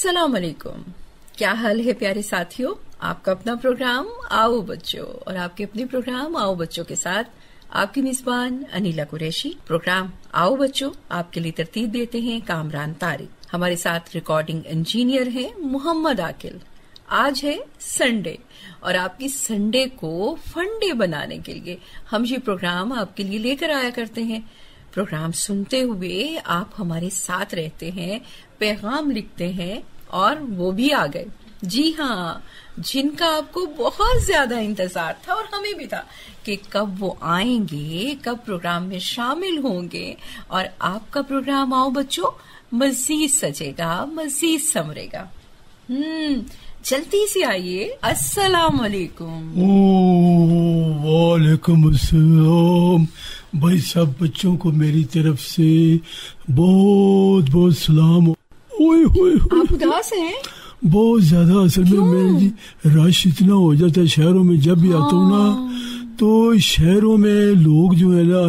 अस्सलाम वालेकुम। क्या हाल है प्यारे साथियों। आपका अपना प्रोग्राम आओ बच्चों और आपके अपने प्रोग्राम आओ बच्चों के साथ आपकी मेजबान अनीला कुरैशी। प्रोग्राम आओ बच्चों आपके लिए तरतीब देते हैं कामरान तारिक। हमारे साथ रिकॉर्डिंग इंजीनियर हैं मोहम्मद आकिल। आज है संडे और आपकी संडे को फंडे बनाने के लिए हम ये प्रोग्राम आपके लिए लेकर आया करते हैं। प्रोग्राम सुनते हुए आप हमारे साथ रहते हैं, पैगाम लिखते हैं और वो भी आ गए। जी हाँ, जिनका आपको बहुत ज्यादा इंतजार था और हमें भी था कि कब वो आएंगे, कब प्रोग्राम में शामिल होंगे और आपका प्रोग्राम आओ बच्चों मजीद सजेगा, मजीद संवरेगा। जल्दी से आइए। अस्सलाम वालेकुम। वालेकुम अस्सलाम। भाई सब बच्चों को मेरी तरफ से बहुत बहुत सलाम। ओए होए आप उदास हैं? बहुत ज्यादा। असल में मेरी रश इतना हो जाता है शहरों में, जब भी आता हूँ ना तो शहरों में लोग जो है ना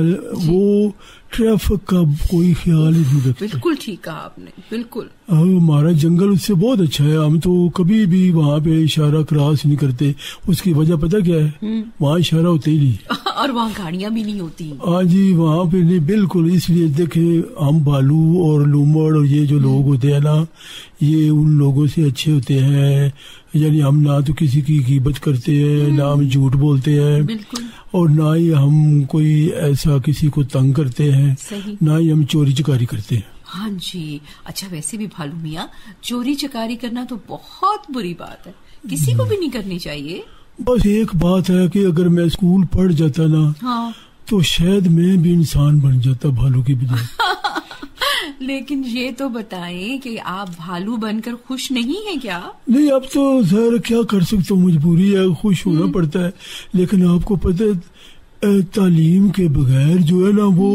वो ट्रैफिक का कोई ख्याल ही नहीं रखते। बिल्कुल ठीक कहा आपने, बिल्कुल। हमारा जंगल उससे बहुत अच्छा है, हम तो कभी भी वहाँ पे इशारा क्रॉस नहीं करते। उसकी वजह पता क्या है? वहाँ इशारा होते ही नहीं और वहाँ गाड़ियाँ भी नहीं होती। हाँ जी, वहाँ पे नहीं, बिल्कुल। इसलिए देखे हम भालू और लूमड़ और ये जो लोग होते हैं ना, ये उन लोगों से अच्छे होते हैं। यानी हम ना तो किसी की ग़ीबत करते हैं, ना हम झूठ बोलते हैं, और ना ही हम कोई ऐसा किसी को तंग करते हैं, ना ही हम चोरी चकारी करते हैं। हाँ जी। अच्छा, वैसे भी भालू मियाँ, चोरी चकारी करना तो बहुत बुरी बात है, किसी को भी नहीं करनी चाहिए। बस एक बात है कि अगर मैं स्कूल पढ़ जाता ना, हाँ, तो शायद मैं भी इंसान बन जाता भालू की बजाय। लेकिन ये तो बताएं कि आप भालू बनकर खुश नहीं हैं क्या? नहीं, अब तो ज़रा क्या कर सकता हूँ, मजबूरी है, खुश होना पड़ता है। लेकिन आपको पता है तालीम के बगैर जो है ना वो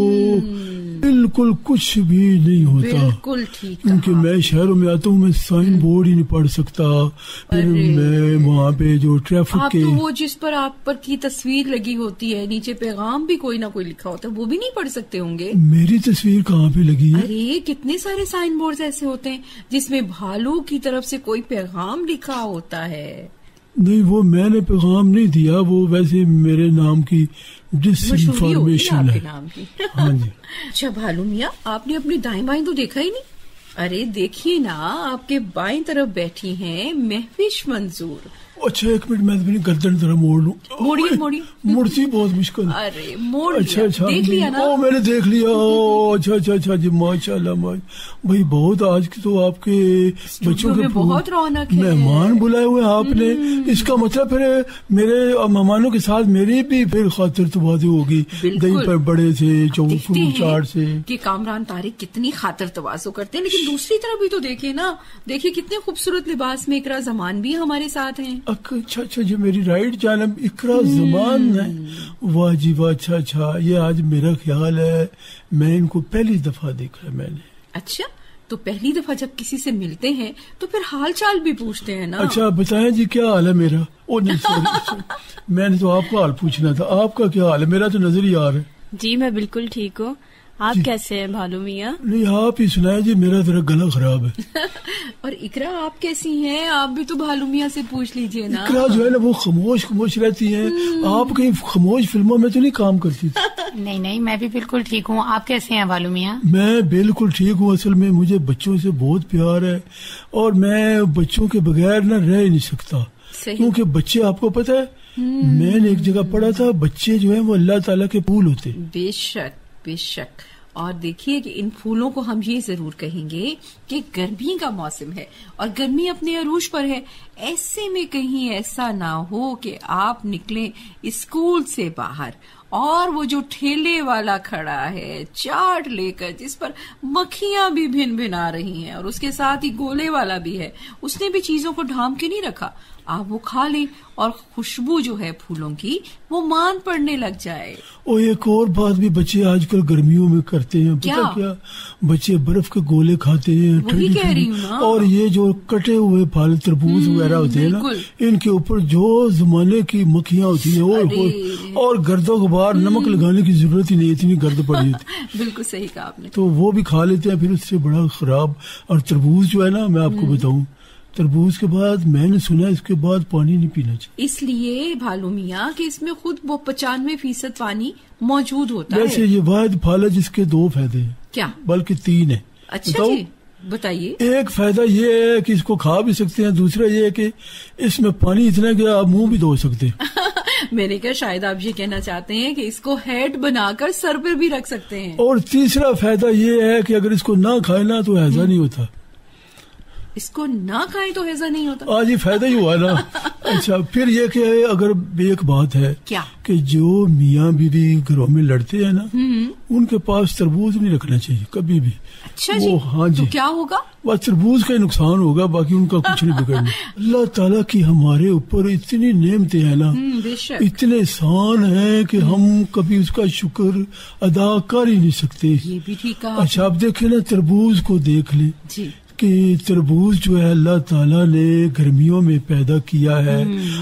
बिल्कुल कुछ भी नहीं होता। बिल्कुल ठीक। क्योंकि मैं शहरों में आता हूँ, मैं साइन बोर्ड ही नहीं पढ़ सकता। फिर मैं वहाँ पे जो ट्रैफिक के तो वो जिस पर आप पर की तस्वीर लगी होती है, नीचे पैगाम भी कोई ना कोई लिखा होता है, वो भी नहीं पढ़ सकते होंगे। मेरी तस्वीर कहाँ पे लगी है? अरे कितने सारे साइन बोर्ड ऐसे होते हैं जिसमें भालू की तरफ से कोई पैगाम लिखा होता है। नहीं, वो मैंने पैगाम नहीं दिया, वो वैसे मेरे नाम की डिसइंफॉर्मेशन है। नाम की। हाँ जी। अच्छा भालू मियाँ, आपने अपनी दाएं बाएं तो देखा ही नहीं। अरे देखिए ना, आपके बाएं तरफ बैठी हैं महविश मंजूर। अच्छा एक मिनट, मैं अपनी गर्दन जरा मोड़ लूं। मोड़िए मोड़िए। मुड़ती बहुत मुश्किल। अरे मोड़ अच्छा अच्छा, देख लिया ना? ओ मैंने देख लिया। अच्छा अच्छा अच्छा जी, माशाल्लाह भाई, बहुत आज की तो आपके बच्चों के बहुत रौनक है। मेहमान बुलाए हुए आपने। इसका मतलब फिर मेरे मेहमानों के साथ मेरी भी फिर खातिर तवाज़ु होगी। दही पर बड़े से चाट से कि कामरान तारिक कितनी खातिर तवाज़ु करते हैं। लेकिन दूसरी तरफ भी तो देखिए ना, देखिए कितने खूबसूरत लिबास में इकरा जमान भी हमारे साथ हैं। अच्छा अच्छा, जो मेरी राइट जानब इकरा जमान है, वाह जी वाह। अच्छा अच्छा, ये आज मेरा ख्याल है मैं इनको पहली दफा देखा है मैंने। अच्छा, तो पहली दफा जब किसी से मिलते हैं तो फिर हाल चाल भी पूछते हैं ना? अच्छा बताएं जी, क्या हाल है मेरा? ओ नहीं सॉरी, मैंने तो आपका हाल पूछना था। आपका क्या हाल है? मेरा तो नजर ही आ रहा है। जी मैं बिल्कुल ठीक हूँ। आप कैसे हैं भालू मियाँ? नहीं, आप ही सुनाए जी, मेरा जरा गला खराब है। और इकरा आप कैसी हैं? आप भी तो भालू मियाँ से पूछ लीजिए ना। इकरा जो है ना वो खामोश रहती है। आप कहीं खामोश फिल्मों में तो नहीं काम करती? नहीं नहीं, मैं भी बिल्कुल ठीक हूँ। आप कैसे हैं भालू मियाँ? मैं बिल्कुल ठीक हूँ। असल में मुझे बच्चों से बहुत प्यार है और मैं बच्चों के बगैर ना रह ही नहीं सकता। क्योंकि बच्चे, आपको पता है, मैंने एक जगह पढ़ा था, बच्चे जो है वो अल्लाह ताला के फूल होते। बेशक बेशक। और देखिए कि इन फूलों को हम ये जरूर कहेंगे कि गर्मी का मौसम है और गर्मी अपने अरूज पर है। ऐसे में कहीं ऐसा ना हो कि आप निकलें स्कूल से बाहर और वो जो ठेले वाला खड़ा है चाट लेकर, जिस पर मक्खियां भी भिन भिन आ रही हैं और उसके साथ ही गोले वाला भी है, उसने भी चीजों को ढांप के नहीं रखा, आप वो खा लें और खुशबू जो है फूलों की वो मान पड़ने लग जाए। और एक और बात भी बच्चे आजकल गर्मियों में करते हैं, पता क्या? बच्चे बर्फ के गोले खाते हैं, वही कह रही हूँ ना। और ये जो कटे हुए फल तरबूज वगैरह होते हैं ना, इनके ऊपर जो जमाने की मक्खियां होती है और गर्दों के बाहर नमक लगाने की जरूरत ही नहीं, इतनी गर्द पड़ी होती। बिल्कुल सही कहा आपने। तो वो भी खा लेते हैं, फिर उससे बड़ा खराब। और तरबूज जो है ना, मैं आपको बताऊं, तरबूज के बाद मैंने सुना इसके बाद पानी नहीं पीना चाहिए। इसलिए भालू मियाँ कि इसमें खुद वो 95% पानी मौजूद होता है। वैसे ये वाहिद फल है जिसके 2 फायदे हैं, क्या? बल्कि 3 है। अच्छा जी, बताइए। एक फायदा ये है कि इसको खा भी सकते हैं, दूसरा ये है कि इसमें पानी इतना कि आप मुंह भी धो सकते हैं। मैंने कहा शायद आप ये कहना चाहते हैं कि इसको हेड बनाकर सर पर भी रख सकते हैं। और तीसरा फायदा ये है कि अगर इसको ना खाए ना तो हैजा नहीं होता। इसको ना खाएं तो हैजा नहीं होता। आज ये फायदा ही हुआ ना। अच्छा, फिर ये कि अगर एक बात है क्या कि जो मियाँ बीवी घरों में लड़ते हैं ना, उनके पास तरबूज नहीं रखना चाहिए कभी भी। अच्छा जी, हाँ जी, तो क्या होगा? बस तरबूज का ही नुकसान होगा, बाकी उनका कुछ नहीं बिगड़ना। अल्लाह ताला की हमारे ऊपर इतनी नेमतें हैं ना, इतने एहसान है कि हम कभी उसका शुक्र अदा कर ही नहीं सकते। ये भी ठीक है। अच्छा, आप देखें ना, तरबूज को देख ले जी कि तरबूज जो है अल्लाह ताला ने गर्मियों में पैदा किया है,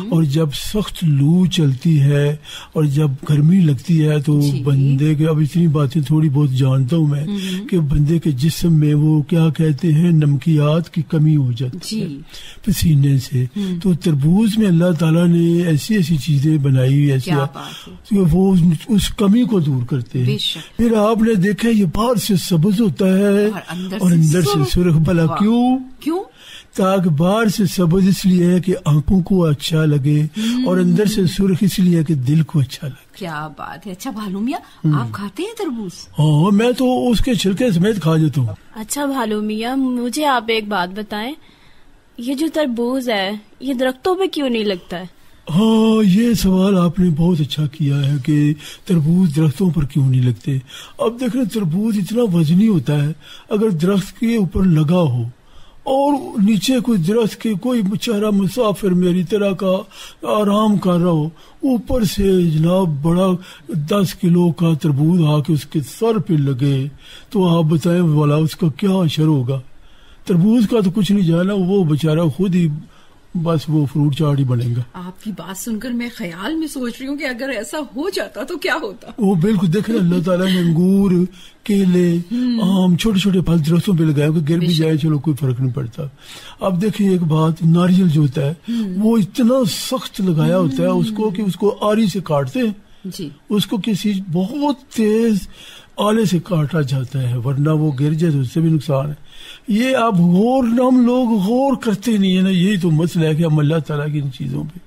और जब सख्त लू चलती है और जब गर्मी लगती है तो बंदे के, अब इतनी बातें थोड़ी बहुत जानता हूँ मैं, कि बंदे के जिस्म में वो क्या कहते हैं, नमकियात की कमी हो जाती है पसीने से। तो तरबूज में अल्लाह ताला ने ऐसी ऐसी चीजें बनाई हुई, ऐसी तो वो उस कमी को दूर करते हैं। फिर आपने देखा ये बाहर से सब्ज होता है और अंदर से सुर्ख। भला क्यों? ताकि बाहर से सब्ज इसलिए है कि आंखों को अच्छा लगे, और अंदर से सुर्ख इसलिए है कि दिल को अच्छा लगे। क्या बात है। अच्छा भालू मियाँ, आप खाते हैं तरबूज? हाँ, मैं तो उसके छिलके समेत खा जाता हूँ। अच्छा भालू मियाँ, मुझे आप एक बात बताएं, ये जो तरबूज है ये दरख्तों पे क्यों नहीं लगता है? हाँ, ये सवाल आपने बहुत अच्छा किया है कि तरबूज दरख्तों पर क्यों नहीं लगते। अब देख रहे, तरबूज इतना वजनी होता है, अगर दरख्त के ऊपर लगा हो और नीचे कोई दरख्त के कोई बेचारा मुसाफिर मेरी तरह का आराम कर रहा हो, ऊपर से जनाब बड़ा 10 किलो का तरबूज आके उसके सर पे लगे, तो आप बताएं वाला उसका क्या असर होगा। तरबूज का तो कुछ नहीं जाना, वो बेचारा खुद ही बस वो फ्रूट चाट ही बनेगा। आपकी बात सुनकर मैं ख्याल में सोच रही हूँ कि अगर ऐसा हो जाता तो क्या होता। वो बिल्कुल देख रहे, अल्लाह ताला ने अंगूर, केले, आम, छोटे छोटे फल दरख्तों पे लगाए, गिर भी जाए चलो कोई फर्क नहीं पड़ता। अब देखिए एक बात, नारियल जो होता है वो इतना सख्त लगाया होता है उसको कि उसको आरी से काटते हैं जी, उसको किसी बहुत तेज आले से काटा जाता है, वरना वो गिर जाए तो उससे भी नुकसान है। ये आप हम लोग गौर करते नहीं है ना, यही तो मसला है कि हम अल्लाह ताला की इन चीजों पे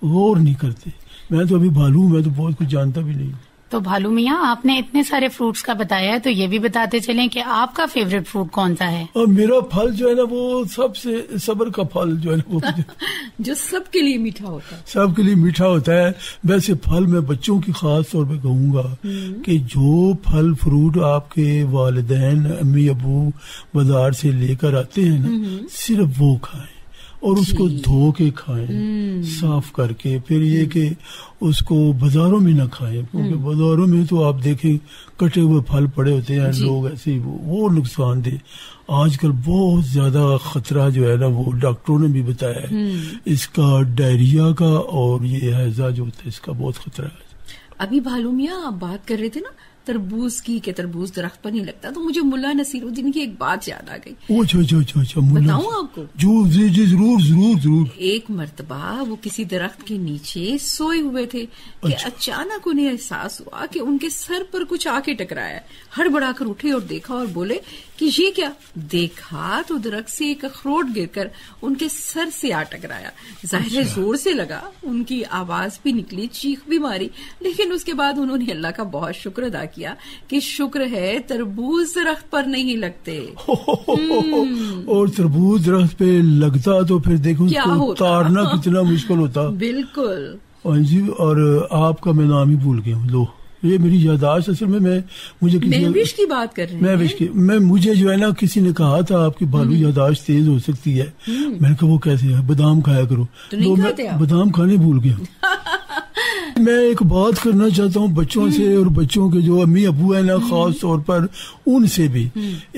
गौर नहीं करते। मैं तो अभी भालू, मैं तो बहुत कुछ जानता भी नहीं। तो भालू मियाँ, आपने इतने सारे फ्रूट्स का बताया है, तो ये भी बताते चलें कि आपका फेवरेट फ्रूट कौन सा है? और मेरा फल जो है ना, वो सबसे सब्र का फल जो है ना, वो जो सबके लिए मीठा होता है। सबके लिए मीठा होता है। वैसे फल मैं बच्चों की खास तौर पे कहूंगा कि जो फल फ्रूट आपके वालिदैन अम्मी अबू बाजार से लेकर आते हैं ना, सिर्फ वो खाएं और उसको धो के खाएं, साफ करके। फिर ये कि उसको बाजारों में ना खाएं, क्योंकि बाजारों में तो आप देखें कटे हुए फल पड़े होते हैं, लोग ऐसे ही वो नुकसान दे। आजकल बहुत ज्यादा खतरा जो है ना, वो डॉक्टरों ने भी बताया है इसका, डायरिया का, और ये हैजा जो होता है इसका बहुत खतरा है। अभी भालू मियाँ आप बात कर रहे थे ना तरबूज की, कि तरबूज दरख्त पर नहीं लगता, तो मुझे मुल्ला नसीरुद्दीन की एक बात याद आ गई। अच्छा, बताऊं आपको? जी जरूर। एक मर्तबा वो किसी दरख्त के नीचे सोए हुए थे कि अचानक उन्हें एहसास हुआ कि उनके सर पर कुछ आके टकराया। हड़बड़ाकर उठे और देखा और बोले कि ये क्या? देखा तो दरख्त से एक अखरोट गिरकर उनके सर से आ टकराया। जाहिर है जोर से लगा, उनकी आवाज भी निकली, चीख भी मारी, लेकिन उसके बाद उन्होंने अल्लाह का बहुत शुक्र अदा किया कि शुक्र है तरबूज दरख्त पर नहीं लगते। और तरबूज दरख्त पे लगता तो फिर देखो उसको उतारना कितना मुश्किल होता। बिल्कुल। जी, और आपका मैं नाम ही भूल गया। लो ये मेरी यादाश्त असल में मुझे महविश की बात कर रहे हैं। महविश की मुझे जो है ना किसी ने कहा था आपकी भालू यादाश्त तेज हो सकती है। मैंने कहा वो कैसे है, बादाम खाया करो। तो मैं बादाम खाने भूल गया। मैं एक बात करना चाहता हूँ बच्चों से और बच्चों के जो अम्मी अबू है ना, खास तौर पर उनसे भी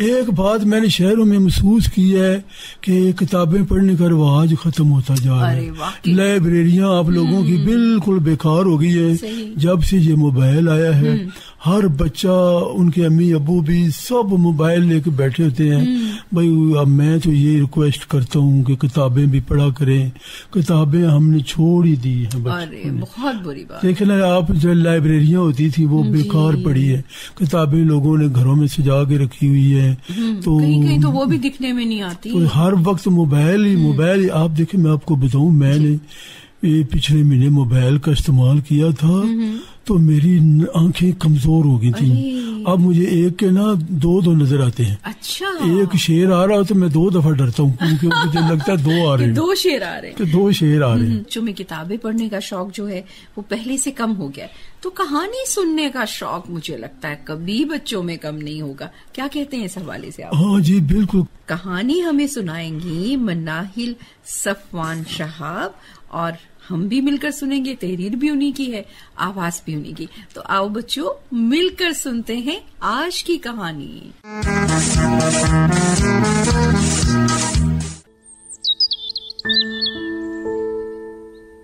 एक बात मैंने शहरों में महसूस की है कि किताबें पढ़ने का रिवाज खत्म होता जा रहा है। लाइब्रेरियां आप लोगों की बिल्कुल बेकार हो गई है जब से ये मोबाइल आया है। हर बच्चा, उनके अम्मी अबू भी सब मोबाइल लेके बैठे होते हैं। भाई अब मैं तो ये रिक्वेस्ट करता हूँ कि किताबें भी पढ़ा करें। किताबें हमने छोड़ ही दी है अरे बहुत बुरी बात। देखना आप जो लाइब्रेरियां होती थी वो बेकार पड़ी है। किताबें लोगों ने घरों में सजा के रखी हुई है, तो कहीं तो वो भी दिखने में नहीं आती। तो हर वक्त मोबाइल ही आप देखें, मैं आपको बताऊं, मैंने पिछले महीने मोबाइल का इस्तेमाल किया था तो मेरी आंखें कमजोर हो गई थी। अब मुझे एक के ना दो नजर आते हैं। अच्छा। एक शेर आ रहा हो तो मैं 2 दफा डरता हूँ क्योंकि मुझे लगता है 2 आ रहे हैं, 2 शेर आ रहे हैं। जो मैं किताबें पढ़ने का शौक जो है वो पहले से कम हो गया, तो कहानी सुनने का शौक मुझे लगता है कभी बच्चों में कम नहीं होगा। क्या कहते हैं इस हवाले से आप? हाँ जी बिल्कुल। कहानी हमें सुनाएंगी मनाहिल सफवान शहाब और हम भी मिलकर सुनेंगे। तहरीर भी उन्हीं की है, आवाज भी उन्हीं की। तो आओ बच्चों मिलकर सुनते हैं आज की कहानी।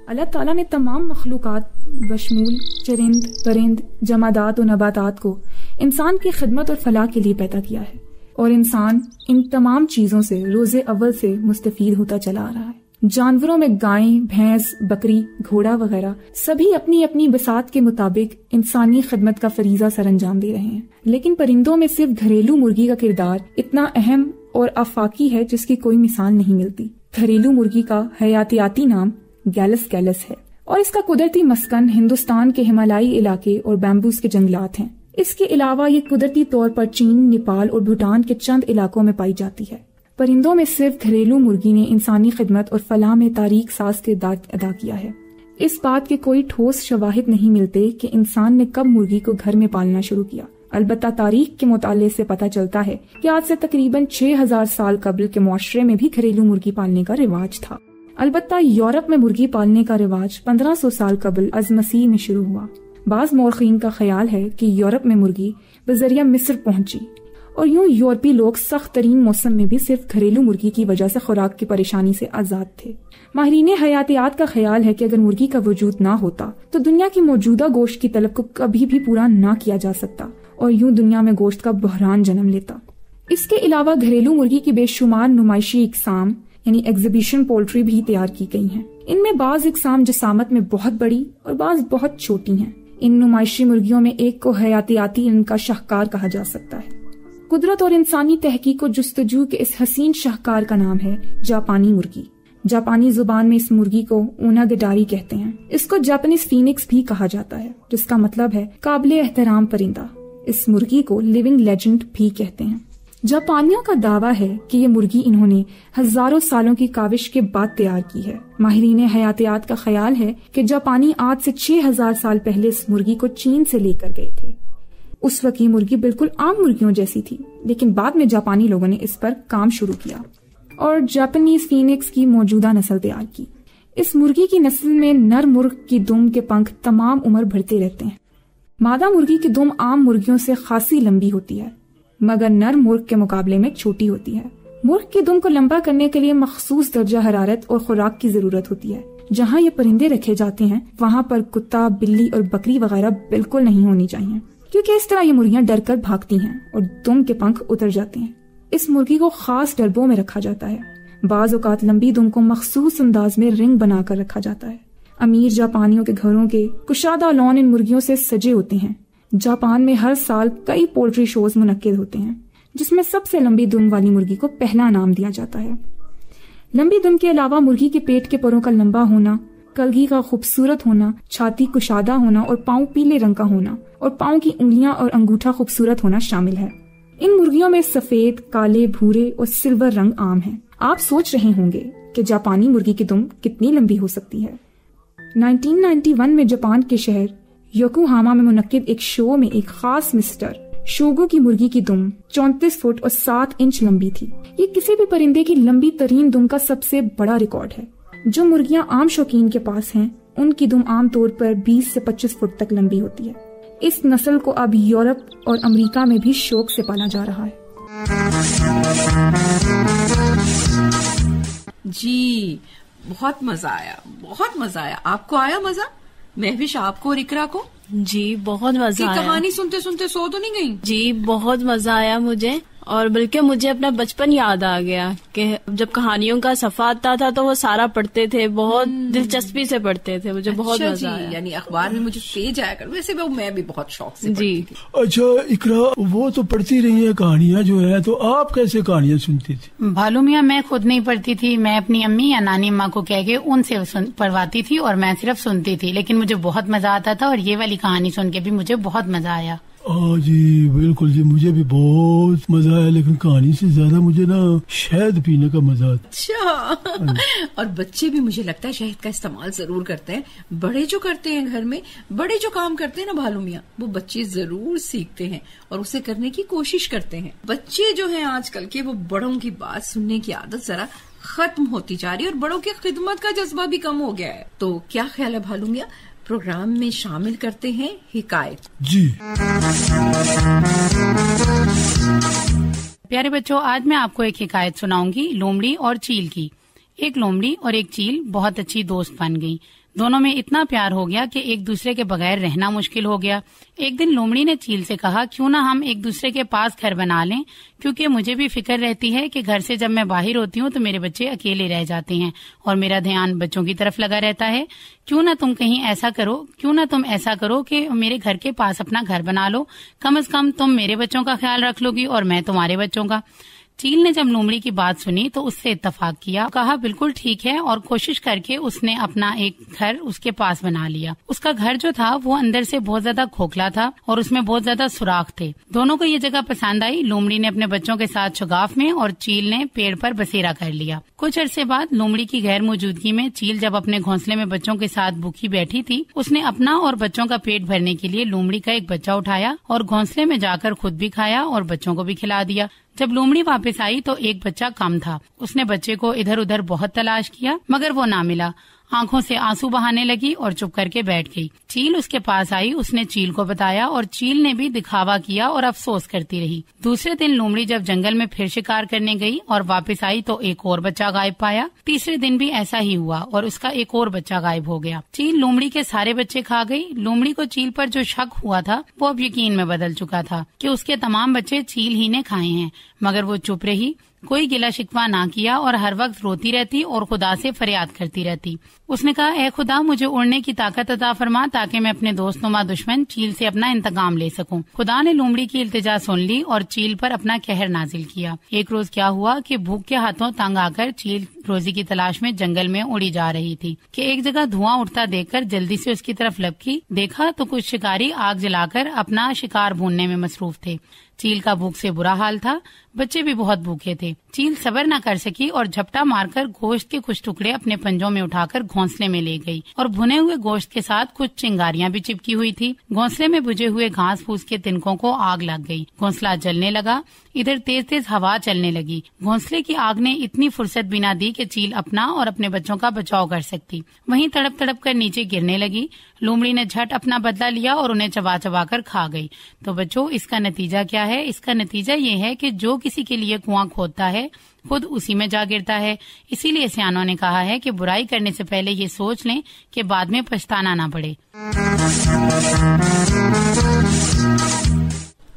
अल्लाह ताला ने तमाम मखलूकात बशमूल चरिंद परिंद जमादात और नबातात को इंसान की खिदमत और फलाह के लिए पैदा किया है, और इंसान इन तमाम चीजों से रोजे अव्वल से मुस्तफीद होता चला आ रहा है। जानवरों में गाय, भैंस, बकरी, घोड़ा वगैरह सभी अपनी अपनी बसात के मुताबिक इंसानी खिदमत का फरीजा सरअंजाम दे रहे हैं, लेकिन परिंदों में सिर्फ घरेलू मुर्गी का किरदार इतना अहम और आफाकी है जिसकी कोई मिसाल नहीं मिलती। घरेलू मुर्गी का हयातियाती नाम गैलस गैलस है और इसका कुदरती मस्कन हिंदुस्तान के हिमालयी इलाके और बैम्बूस के जंगलात हैं। इसके अलावा ये कुदरती तौर पर चीन, नेपाल और भूटान के चंद इलाकों में पाई जाती है। परिंदों में सिर्फ घरेलू मुर्गी ने इंसानी खिदमत और फलाह में तारीख साज किरदार अदा किया है। इस बात के कोई ठोस शवाहिद नहीं मिलते कि इंसान ने कब मुर्गी को घर में पालना शुरू किया। अलबत्ता तारीख के मुताले से पता चलता है कि आज से तकरीबन 6000 साल कबल के मुआशरे में भी घरेलू मुर्गी पालने का रिवाज था। अलबत्ता यूरोप में मुर्गी पालने का रिवाज 1500 साल कबल अज मसीह में शुरू हुआ। बाज मौरखीन का ख्याल है कि यूरोप में मुर्गी बजरिया मिस्र पहुंची और यूं यूरोपीय लोग सख्त तरीन मौसम में भी सिर्फ घरेलू मुर्गी की वजह से खुराक की परेशानी से आजाद थे। माहिरीन हयातियात का ख्याल है कि अगर मुर्गी का वजूद ना होता तो दुनिया की मौजूदा गोश्त की तलब को कभी भी पूरा ना किया जा सकता और यूं दुनिया में गोश्त का बहरान जन्म लेता। इसके अलावा घरेलू मुर्गी की बेशुमार नुमाइशी इकसाम यानी एग्जीबिशन पोल्ट्री भी तैयार की गई हैं। इनमें बाज इकसाम जसामत में बहुत बड़ी और बाज बहुत छोटी हैं। इन नुमाइशी मुर्गियों में एक को हयातियाती इनका शाहकार कहा जा सकता है। कुदरत और इंसानी तहकीक और जुस्तजू के इस हसीन शाहकार का नाम है जापानी मुर्गी। जापानी जुबान में इस मुर्गी को ओनागिडारी कहते हैं। इसको जापानीज फीनिक्स भी कहा जाता है, जिसका मतलब है काबिले एहतराम परिंदा। इस मुर्गी को लिविंग लेजेंड भी कहते हैं। जापानियों का दावा है कि ये मुर्गी इन्होंने हजारों सालों की काविश के बाद तैयार की है। माहिरीन हयातियात का ख्याल है कि जापानी आज से 6000 साल पहले इस मुर्गी को चीन से लेकर गए थे। उस वक्त ये मुर्गी बिल्कुल आम मुर्गियों जैसी थी, लेकिन बाद में जापानी लोगों ने इस पर काम शुरू किया और जापानीज फीनिक्स की मौजूदा नस्ल तैयार की। इस मुर्गी की नस्ल में नर मुर्ग की दुम के पंख तमाम उम्र भरते रहते हैं। मादा मुर्गी की दुम आम मुर्गियों से खासी लंबी होती है, मगर नर मुर्ग के मुकाबले में छोटी होती है। मुर्ग की दुम को लंबा करने के लिए मखसूस दर्जा हरारत और खुराक की जरूरत होती है। जहाँ ये परिंदे रखे जाते हैं वहाँ पर कुत्ता, बिल्ली और बकरी वगैरह बिल्कुल नहीं होनी चाहिए, क्योंकि इस तरह ये मुर्गियां डरकर भागती हैं और दुम के पंख उतर जाते हैं। इस मुर्गी को खास डरबों में रखा जाता है। बाज औकात लंबी दुम को मखसूस अंदाज में रिंग बनाकर रखा जाता है। अमीर जापानियों के घरों के कुशादा लॉन इन मुर्गियों से सजे होते हैं। जापान में हर साल कई पोल्ट्री शोज मुनक्किद होते हैं, जिसमें सबसे लंबी दुम वाली मुर्गी को पहला नाम दिया जाता है। लंबी दुम के अलावा मुर्गी के पेट के परों का लंबा होना, कलगी का खूबसूरत होना, छाती कुशादा होना और पाँव पीले रंग का होना और पाँव की उंगलियां और अंगूठा खूबसूरत होना शामिल है। इन मुर्गियों में सफेद, काले, भूरे और सिल्वर रंग आम है। आप सोच रहे होंगे कि जापानी मुर्गी की दुम कितनी लंबी हो सकती है। 1991 में जापान के शहर योकोहामा में मुनक्किद एक शो में एक खास मिस्टर शोगो की मुर्गी की दुम 34 फुट और 7 इंच लंबी थी। ये किसी भी परिंदे की लंबी तरीन दुम का सबसे बड़ा रिकॉर्ड है। जो मुर्गियां आम शौकीन के पास हैं, उनकी दुम आमतौर पर 20 से 25 फुट तक लंबी होती है। इस नस्ल को अब यूरोप और अमेरिका में भी शौक से पाला जा रहा है। जी, बहुत मजा आया, बहुत मजा आया। आपको आया मजा? महविश, आपको और इकरा को? जी बहुत मजा आया। कहानी सुनते सुनते सो तो नहीं गई? जी बहुत मजा आया मुझे, और बल्कि मुझे अपना बचपन याद आ गया कि जब कहानियों का सफा आता था तो वो सारा पढ़ते थे, बहुत दिलचस्पी से पढ़ते थे। मुझे बहुत मजा आया। यानी अखबार में मुझे पेज आया कर, वैसे मैं भी बहुत शौक से जी। अच्छा इकरा, वो तो पढ़ती रही है कहानियाँ जो है, तो आप कैसे कहानियाँ सुनती थी? भालू मियाँ मैं खुद नहीं पढ़ती थी, मैं अपनी अम्मी या नानी अम्मा को कह के उनसे पढ़वाती थी और मैं सिर्फ सुनती थी, लेकिन मुझे बहुत मजा आता था और ये वाली कहानी सुन के भी मुझे बहुत मजा आया। जी बिल्कुल जी, मुझे भी बहुत मजा आया, लेकिन कहानी से ज्यादा मुझे ना शहद पीने का मजा आता। अच्छा। और बच्चे भी मुझे लगता है शहद का इस्तेमाल जरूर करते हैं। बड़े जो करते हैं घर में, बड़े जो काम करते हैं ना भालू मियाँ, वो बच्चे जरूर सीखते हैं और उसे करने की कोशिश करते हैं। बच्चे जो हैं आजकल के, वो बड़ों की बात सुनने की आदत जरा खत्म होती जा रही है और बड़ों की खिदमत का जज्बा भी कम हो गया है। तो क्या ख्याल है भालू मियाँ, प्रोग्राम में शामिल करते हैं हिकायत? जी। प्यारे बच्चों, आज मैं आपको एक हिकायत सुनाऊंगी लोमड़ी और चील की। एक लोमड़ी और एक चील बहुत अच्छी दोस्त बन गई। दोनों में इतना प्यार हो गया कि एक दूसरे के बगैर रहना मुश्किल हो गया। एक दिन लोमड़ी ने चील से कहा, क्यों ना हम एक दूसरे के पास घर बना लें, क्योंकि मुझे भी फिक्र रहती है कि घर से जब मैं बाहर होती हूँ तो मेरे बच्चे अकेले रह जाते हैं और मेरा ध्यान बच्चों की तरफ लगा रहता है। क्यों ना तुम ऐसा करो कि मेरे घर के पास अपना घर बना लो। कम से कम तुम मेरे बच्चों का ख्याल रख लोगी और मैं तुम्हारे बच्चों का। चील ने जब लोमड़ी की बात सुनी तो उससे इत्तेफाक किया, कहा बिल्कुल ठीक है, और कोशिश करके उसने अपना एक घर उसके पास बना लिया। उसका घर जो था वो अंदर से बहुत ज्यादा खोखला था और उसमें बहुत ज्यादा सुराख थे। दोनों को ये जगह पसंद आई। लोमड़ी ने अपने बच्चों के साथ शुगाफ में और चील ने पेड़ पर बसेरा कर लिया। कुछ अरसे बाद लोमड़ी की गैर मौजूदगी में चील जब अपने घोंसले में बच्चों के साथ भूखी बैठी थी, उसने अपना और बच्चों का पेट भरने के लिए लोमड़ी का एक बच्चा उठाया और घोंसले में जाकर खुद भी खाया और बच्चों को भी खिला दिया। जब लोमड़ी वापस आई तो एक बच्चा कम था। उसने बच्चे को इधर उधर बहुत तलाश किया मगर वो ना मिला। आंखों से आंसू बहाने लगी और चुप करके बैठ गई। चील उसके पास आई, उसने चील को बताया और चील ने भी दिखावा किया और अफसोस करती रही। दूसरे दिन लोमड़ी जब जंगल में फिर शिकार करने गई और वापस आई तो एक और बच्चा गायब पाया। तीसरे दिन भी ऐसा ही हुआ और उसका एक और बच्चा गायब हो गया। चील लोमड़ी के सारे बच्चे खा गई। लोमड़ी को चील पर जो शक हुआ था वो अब यकीन में बदल चुका था कि उसके तमाम बच्चे चील ही ने खाए हैं, मगर वो चुप रही, कोई गिला शिकवा ना किया और हर वक्त रोती रहती और खुदा से फरियाद करती रहती। उसने कहा, ऐ खुदा, मुझे उड़ने की ताकत अता फरमा ताकि मैं अपने दोस्तनुमा दुश्मन चील से अपना इंतकाम ले सकूं। खुदा ने लोमड़ी की इल्तिजा सुन ली और चील पर अपना कहर नाजिल किया। एक रोज क्या हुआ कि भूख के हाथों तंग आकर चील रोजी की तलाश में जंगल में उड़ी जा रही थी कि एक जगह धुआं उठता देखकर जल्दी से उसकी तरफ लपकी। देखा तो कुछ शिकारी आग जलाकर अपना शिकार भूनने में मसरूफ थे। चील का भूख से बुरा हाल था, बच्चे भी बहुत भूखे थे। चील सब्र न कर सकी और झपटा मारकर गोश्त के कुछ टुकड़े अपने पंजों में उठाकर घोंसले में ले गई और भुने हुए गोश्त के साथ कुछ चिंगारियां भी चिपकी हुई थी। घोंसले में बुझे हुए घास फूस के तिनकों को आग लग गई। घोंसला जलने लगा। इधर तेज तेज हवा चलने लगी। घोंसले की आग ने इतनी फुर्सत भी न दी कि चील अपना और अपने बच्चों का बचाव कर सकती। वहीं तड़प तड़प कर नीचे गिरने लगी। लोमड़ी ने झट अपना बदला लिया और उन्हें चबा चबा कर खा गई। तो बच्चों, इसका नतीजा क्या है? इसका नतीजा ये है कि जो किसी के लिए कुआं खोदता है खुद उसी में जा गिरता है। इसीलिए सियानों ने कहा है कि बुराई करने से पहले ये सोच लें कि बाद में पछताना ना पड़े।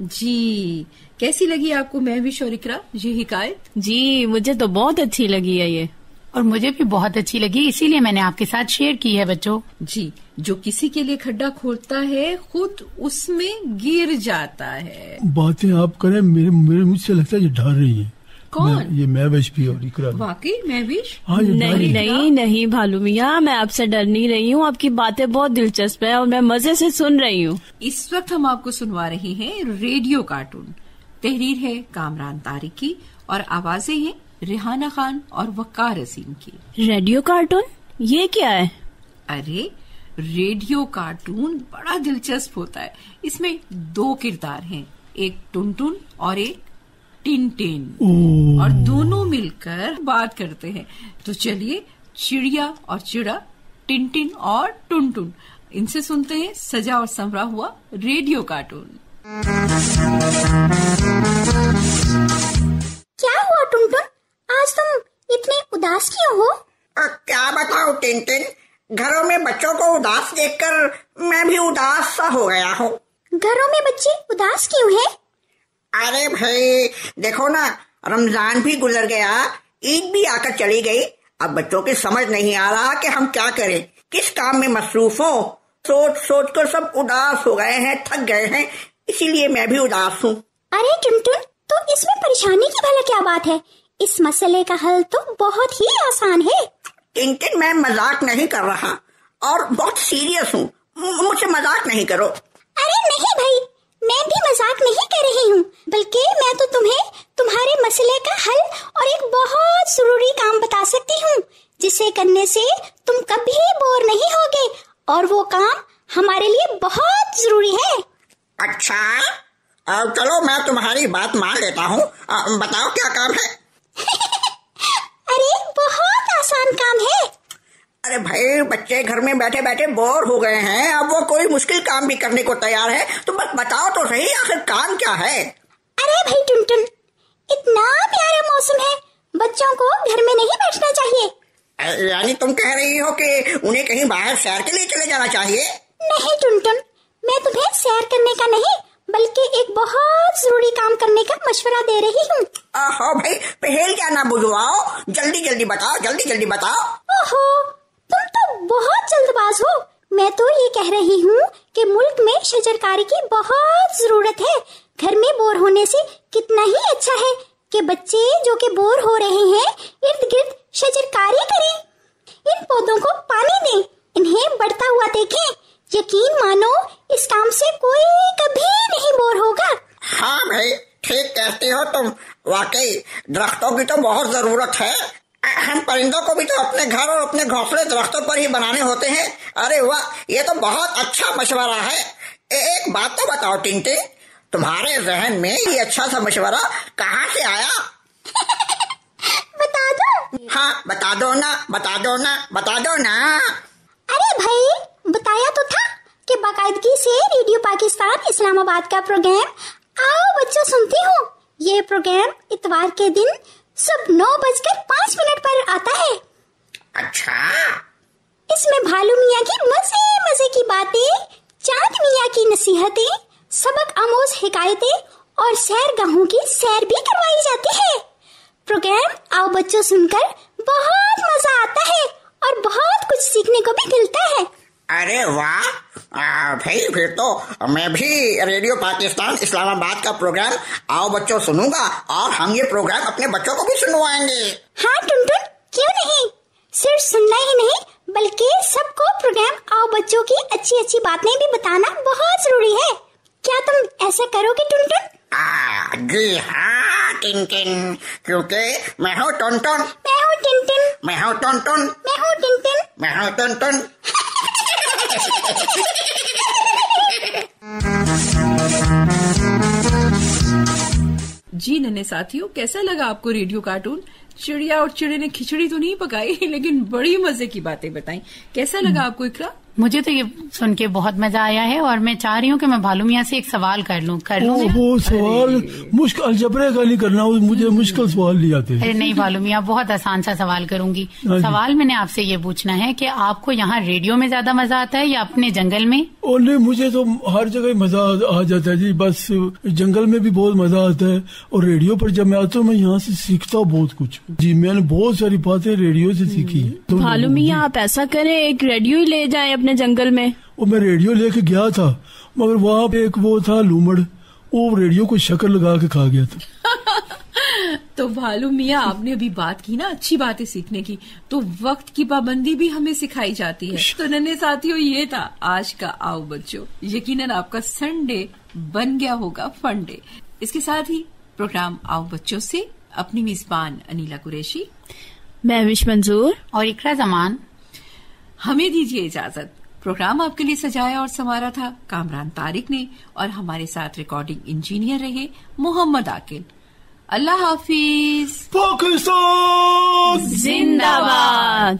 जी, कैसी लगी आपको महविश और इकरा ये हिकायत? जी, मुझे तो बहुत अच्छी लगी है ये, और मुझे भी बहुत अच्छी लगी, इसीलिए मैंने आपके साथ शेयर की है। बच्चों जी, जो किसी के लिए खड्डा खोदता है खुद उसमें गिर जाता है। बातें आप करें, मेरे मुझसे लगता है ये डर रही है। कौन? ये महविश भी और इकरा। वाकई महविश? हाँ, नहीं भालू मियाँ, मैं आपसे डर नहीं रही हूँ। आपकी बातें बहुत दिलचस्प है और मैं मजे से सुन रही हूँ। इस वक्त हम आपको सुनवा रहे हैं रेडियो कार्टून। तहरीर है कामरान तारिक की और आवाजें हैं रिहाना खान और वकार अजीम की। रेडियो कार्टून, ये क्या है? अरे, रेडियो कार्टून बड़ा दिलचस्प होता है। इसमें 2 किरदार हैं, एक टुनटुन और एक टिनटिन, और दोनों मिलकर बात करते हैं। तो चलिए चिड़िया और चिड़ा, टिनटिन और टुनटुन, इनसे सुनते हैं सजा और संवरा हुआ रेडियो कार्टून। क्या हुआ टुनटुन, आज तुम इतने उदास क्यों हो? क्या बताऊं टिनटिन, घरों में बच्चों को उदास देखकर मैं भी उदास सा हो गया हूँ। घरों में बच्चे उदास क्यों हैं? अरे भाई देखो ना, रमजान भी गुजर गया, ईद भी आकर चली गई। अब बच्चों की समझ नहीं आ रहा कि हम क्या करें, किस काम में मसरूफ हो। सोच सोच कर सब उदास हो गए हैं, थक गए हैं, इसीलिए मैं भी उदास हूँ। अरे टुनटुन, तो इसमें परेशानी की भला क्या बात है? इस मसले का हल तो बहुत ही आसान है। टिनटिन, मैं मजाक नहीं कर रहा और बहुत सीरियस हूँ, मुझसे मजाक नहीं करो। अरे नहीं भाई, मैं भी मजाक नहीं कर रही हूँ, बल्कि मैं तो तुम्हें तुम्हारे मसले का हल और एक बहुत जरूरी काम बता सकती हूँ, जिसे करने से तुम कभी बोर नहीं होगे, और वो काम हमारे लिए बहुत जरूरी है। अच्छा, चलो मैं तुम्हारी बात मान लेता हूँ, बताओ क्या काम है? अरे बहुत आसान काम है। अरे भाई, बच्चे घर में बैठे बैठे बोर हो गए हैं, अब वो कोई मुश्किल काम भी करने को तैयार है, तो बस बताओ तो सही, आखिर काम क्या है? अरे भाई टुनटुन, इतना प्यारा मौसम है, बच्चों को घर में नहीं बैठना चाहिए। यानी तुम कह रही हो कि उन्हें कहीं बाहर सैर के लिए चले जाना चाहिए? नहीं टुनटुन, मैं तुम्हें सैर करने का नहीं, बल्कि एक बहुत जरूरी काम करने का मशवरा दे रही हूँ। ओहो भाई, पहेल क्या ना बुझवाओ, जल्दी जल्दी बताओ, जल्दी जल्दी बताओ। ओहो, तुम तो बहुत जल्दबाज हो। मैं तो ये कह रही हूँ कि मुल्क में शजरकारी की बहुत जरूरत है। घर में बोर होने से कितना ही अच्छा है कि बच्चे जो कि बोर हो रहे हैं इर्द गिर्द शजरकारी करें, इन पौधों को पानी दें, इन्हें बढ़ता हुआ देखें। यकीन मानो, इस काम से कोई कभी नहीं बोर होगा। हाँ भाई, ठीक कहती हो तुम, वाकई दरख्तों की तो बहुत जरूरत है। हम परिंदों को भी तो अपने घर और अपने घोंसले दरख्तों पर ही बनाने होते हैं। अरे वाह, ये तो बहुत अच्छा मशवरा है। एक बात तो बताओ टिनटिन, तुम्हारे जहन में ये अच्छा सा मशवरा कहाँ से आया? बता दो? हाँ, बता दो ना, बता दो ना, बता दो ना। अरे भाई, बताया तो था कि बाकायदगी से रेडियो पाकिस्तान इस्लामाबाद का प्रोग्राम आओ बच्चों सुनती हूँ। ये प्रोग्राम इतवार के दिन सब 9:05 पर आता है। अच्छा, इसमें भालू मियाँ की मजे मजे की बातें, चांद मियाँ की नसीहतें, सबक आमोज हिकायतें और सैरगाहों की सैर भी करवाई जाती है। प्रोग्राम आओ बच्चों सुनकर बहुत मजा आता है और बहुत कुछ सीखने को भी मिलता है। अरे वाह भाई, फिर तो मैं भी रेडियो पाकिस्तान इस्लामाबाद का प्रोग्राम आओ बच्चों सुनूंगा, और हम ये प्रोग्राम अपने बच्चों को भी सुनवाएंगे। हाँ टुनटुन, क्यों नहीं। सिर्फ सुनना ही नहीं, बल्कि सबको प्रोग्राम आओ बच्चों की अच्छी अच्छी बातें भी बताना बहुत जरूरी है। क्या तुम ऐसा करोगे टुनटुन? जी हाँ टिनटिन, क्योंकि मैं हूँ टुनटुन, मैं हूँ टिनटिन, मैं हूँ टुनटुन, मैं हूँ टिनटिन, मैं हूँ टुनटुन। जी नन्हे साथियों, कैसा लगा आपको रेडियो कार्टून? चिड़िया और चिड़े ने खिचड़ी तो नहीं पकाई, लेकिन बड़ी मजे की बातें बताई। कैसा लगा आपको इकरा? मुझे तो ये सुन के बहुत मजा आया है, और मैं चाह रही हूँ कि मैं भालू मियाँ से एक सवाल कर लूँ। वो सवाल मुश्किल अलजबरे का नहीं करना, मुझे मुश्किल सवाल नहीं आते। अरे नहीं भालू मियाँ, बहुत आसान सा सवाल करूंगी। सवाल मैंने आपसे ये पूछना है कि आपको यहाँ रेडियो में ज्यादा मजा आता है या अपने जंगल में? और नहीं, मुझे तो हर जगह मजा आ जाता है जी। बस जंगल में भी बहुत मजा आता है, और रेडियो पर जब मैं आता हूँ मैं यहाँ से सीखता हूँ बहुत कुछ। जी, मैंने बहुत सारी बातें रेडियो से सीखी है। तो भालू मियाँ, आप ऐसा करें, एक रेडियो ही ले जाएं अपने जंगल में। वो मैं रेडियो लेके गया था, मगर वहाँ पे एक वो था लूमड़, वो रेडियो को शक्ल लगा के खा गया था। तो भालू मियाँ, आपने अभी बात की ना अच्छी बातें सीखने की, तो वक्त की पाबंदी भी हमें सिखाई जाती है। तो नन्हे साथियों, ये था आज का आओ बच्चों। यकीनन आपका संडे बन गया होगा फंडे। इसके साथ ही प्रोग्राम आओ बच्चों से अपनी मेजबान अनीला कुरैशी, मैं विश मंजूर और इकरा जमान, हमें दीजिए इजाजत। प्रोग्राम आपके लिए सजाया और संवारा था कामरान तारिक ने, और हमारे साथ रिकॉर्डिंग इंजीनियर रहे मोहम्मद आकिल। अल्लाह हाफिज। पाकिस्तान जिंदाबाद।